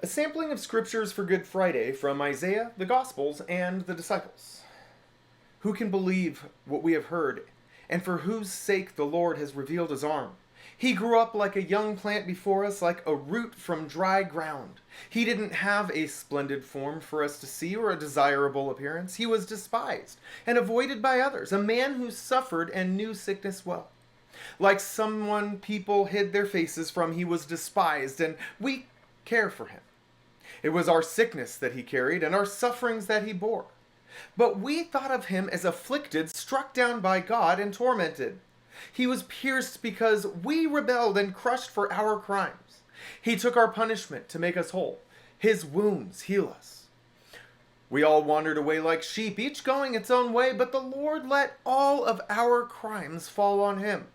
A sampling of scriptures for Good Friday from Isaiah, the Gospels, and the disciples. Who can believe what we have heard, and for whose sake the Lord has revealed his arm? He grew up like a young plant before us, like a root from dry ground. He didn't have a splendid form for us to see or a desirable appearance. He was despised and avoided by others, a man who suffered and knew sickness well. Like someone people hid their faces from, he was despised, and we care for him. It was our sickness that he carried and our sufferings that he bore. But we thought of him as afflicted, struck down by God, and tormented. He was pierced because we rebelled and crushed for our crimes. He took our punishment to make us whole. His wounds heal us. We all wandered away like sheep, each going its own way, but the Lord let all of our crimes fall on him.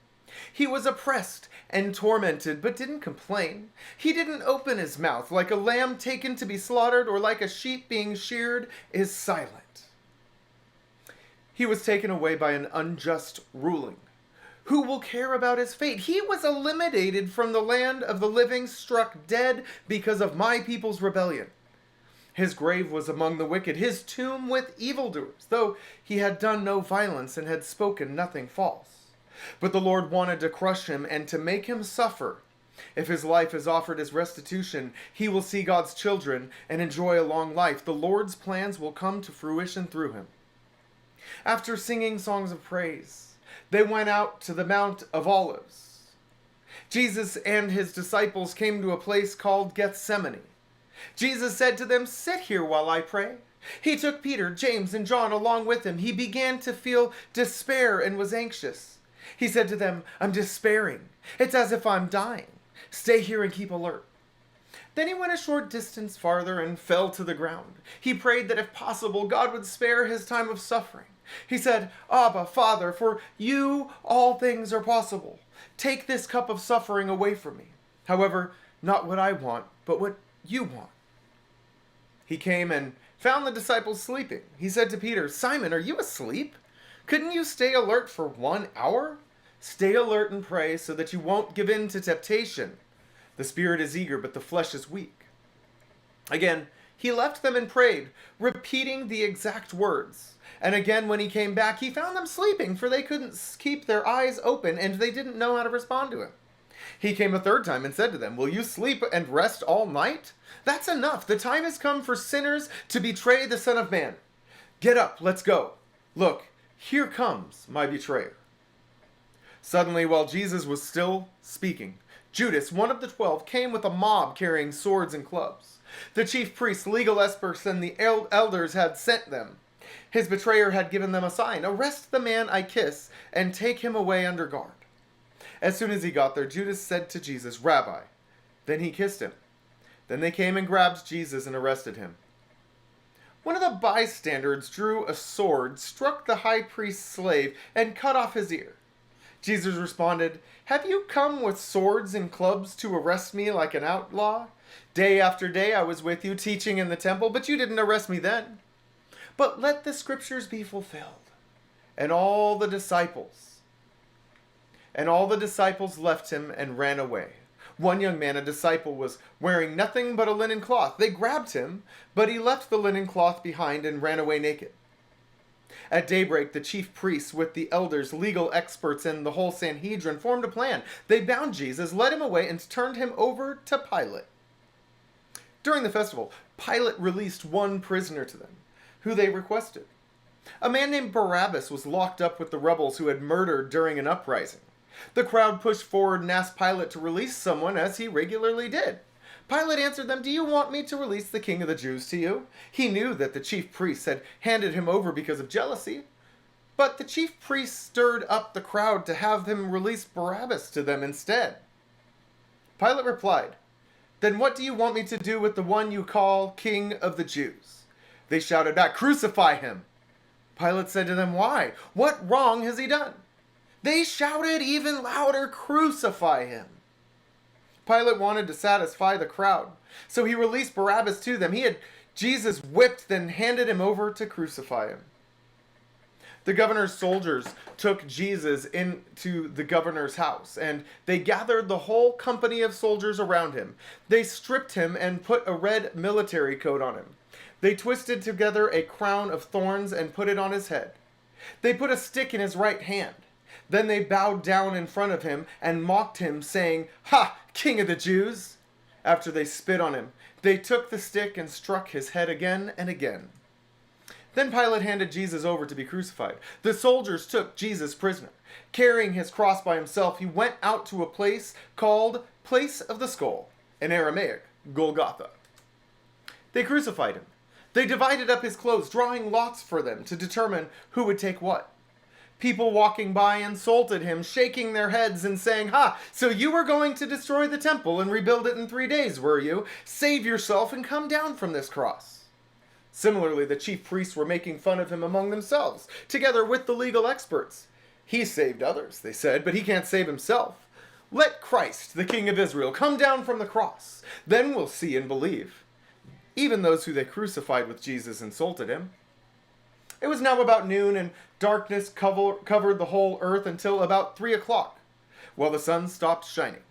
He was oppressed and tormented, but didn't complain. He didn't open his mouth. Like a lamb taken to be slaughtered, or like a sheep being sheared, is silent. He was taken away by an unjust ruling. Who will care about his fate? He was eliminated from the land of the living, struck dead because of my people's rebellion. His grave was among the wicked, his tomb with evildoers, though he had done no violence and had spoken nothing false. But the Lord wanted to crush him and to make him suffer. If his life is offered as restitution, he will see God's children and enjoy a long life. The Lord's plans will come to fruition through him. After singing songs of praise, they went out to the Mount of Olives. Jesus and his disciples came to a place called Gethsemane. Jesus said to them, "Sit here while I pray." He took Peter, James, and John along with him. He began to feel despair and was anxious. He said to them, "I'm despairing. It's as if I'm dying. Stay here and keep alert." Then he went a short distance farther and fell to the ground. He prayed that if possible, God would spare his time of suffering. He said, "Abba, Father, for you all things are possible. Take this cup of suffering away from me. However, not what I want, but what you want." He came and found the disciples sleeping. He said to Peter, "Simon, are you asleep? Couldn't you stay alert for 1 hour? Stay alert and pray so that you won't give in to temptation. The spirit is eager, but the flesh is weak." Again, he left them and prayed, repeating the exact words. And again, when he came back, he found them sleeping, for they couldn't keep their eyes open, and they didn't know how to respond to him. He came a third time and said to them, "Will you sleep and rest all night? That's enough. The time has come for sinners to betray the Son of Man. Get up, let's go. Look, here comes my betrayer." Suddenly, while Jesus was still speaking, Judas, one of the 12, came with a mob carrying swords and clubs. The chief priests, legal experts, and the elders had sent them. His betrayer had given them a sign: "Arrest the man I kiss and take him away under guard." As soon as he got there, Judas said to Jesus, "Rabbi." Then he kissed him. Then they came and grabbed Jesus and arrested him. One of the bystanders drew a sword, struck the high priest's slave, and cut off his ear. Jesus responded, "Have you come with swords and clubs to arrest me like an outlaw? Day after day I was with you teaching in the temple, but you didn't arrest me then. But let the scriptures be fulfilled." And all the disciples left him and ran away. One young man, a disciple, was wearing nothing but a linen cloth. They grabbed him, but he left the linen cloth behind and ran away naked. At daybreak, the chief priests, with the elders, legal experts, and the whole Sanhedrin, formed a plan. They bound Jesus, led him away, and turned him over to Pilate. During the festival, Pilate released one prisoner to them, who they requested. A man named Barabbas was locked up with the rebels who had murdered during an uprising. The crowd pushed forward and asked Pilate to release someone, as he regularly did. Pilate answered them, "Do you want me to release the king of the Jews to you?" He knew that the chief priests had handed him over because of jealousy. But the chief priests stirred up the crowd to have him release Barabbas to them instead. Pilate replied, "Then what do you want me to do with the one you call King of the Jews?" They shouted back, "Crucify him!" Pilate said to them, "Why? What wrong has he done?" They shouted even louder, "Crucify him!" Pilate wanted to satisfy the crowd, so he released Barabbas to them. He had Jesus whipped, then handed him over to crucify him. The governor's soldiers took Jesus into the governor's house, and they gathered the whole company of soldiers around him. They stripped him and put a red military coat on him. They twisted together a crown of thorns and put it on his head. They put a stick in his right hand. Then they bowed down in front of him and mocked him, saying, "Ha, King of the Jews!" After they spit on him, they took the stick and struck his head again and again. Then Pilate handed Jesus over to be crucified. The soldiers took Jesus prisoner. Carrying his cross by himself, he went out to a place called Place of the Skull, in Aramaic, Golgotha. They crucified him. They divided up his clothes, drawing lots for them to determine who would take what. People walking by insulted him, shaking their heads and saying, "Ha, so you were going to destroy the temple and rebuild it in 3 days, were you? Save yourself and come down from this cross." Similarly, the chief priests were making fun of him among themselves, together with the legal experts. "He saved others," they said, "but he can't save himself. Let Christ, the King of Israel, come down from the cross. Then we'll see and believe." Even those who they crucified with Jesus insulted him. It was now about noon, and darkness covered the whole earth until about 3 o'clock, while the sun stopped shining.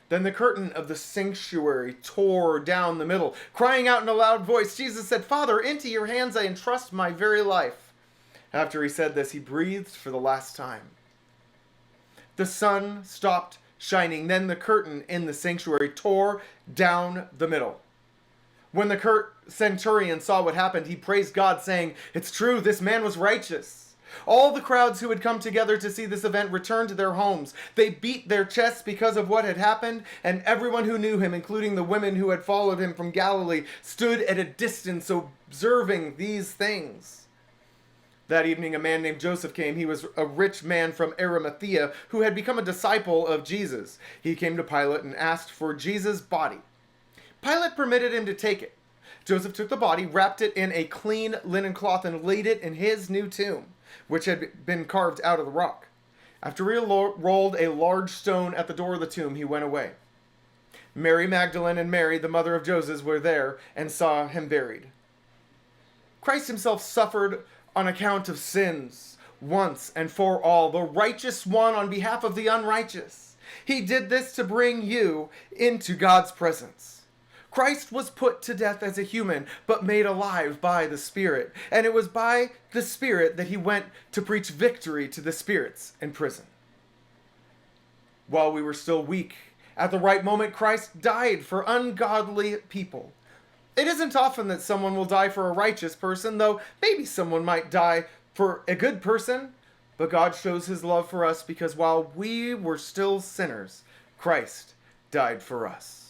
Then the curtain of the sanctuary tore down the middle. Crying out in a loud voice, Jesus said, "Father, into your hands I entrust my very life." After he said this, he breathed for the last time. The sun stopped shining. Then the curtain in the sanctuary tore down the middle. When the centurion saw what happened, he praised God, saying, "It's true, this man was righteous." All the crowds who had come together to see this event returned to their homes. They beat their chests because of what had happened, and everyone who knew him, including the women who had followed him from Galilee, stood at a distance observing these things. That evening, a man named Joseph came. He was a rich man from Arimathea who had become a disciple of Jesus. He came to Pilate and asked for Jesus' body. Pilate permitted him to take it. Joseph took the body, wrapped it in a clean linen cloth, and laid it in his new tomb, which had been carved out of the rock. After he rolled a large stone at the door of the tomb, he went away. Mary Magdalene and Mary, the mother of Joseph, were there and saw him buried. Christ himself suffered on account of sins once and for all, the righteous one on behalf of the unrighteous. He did this to bring you into God's presence. Christ was put to death as a human, but made alive by the Spirit. And it was by the Spirit that he went to preach victory to the spirits in prison. While we were still weak, at the right moment, Christ died for ungodly people. It isn't often that someone will die for a righteous person, though maybe someone might die for a good person. But God shows his love for us because while we were still sinners, Christ died for us.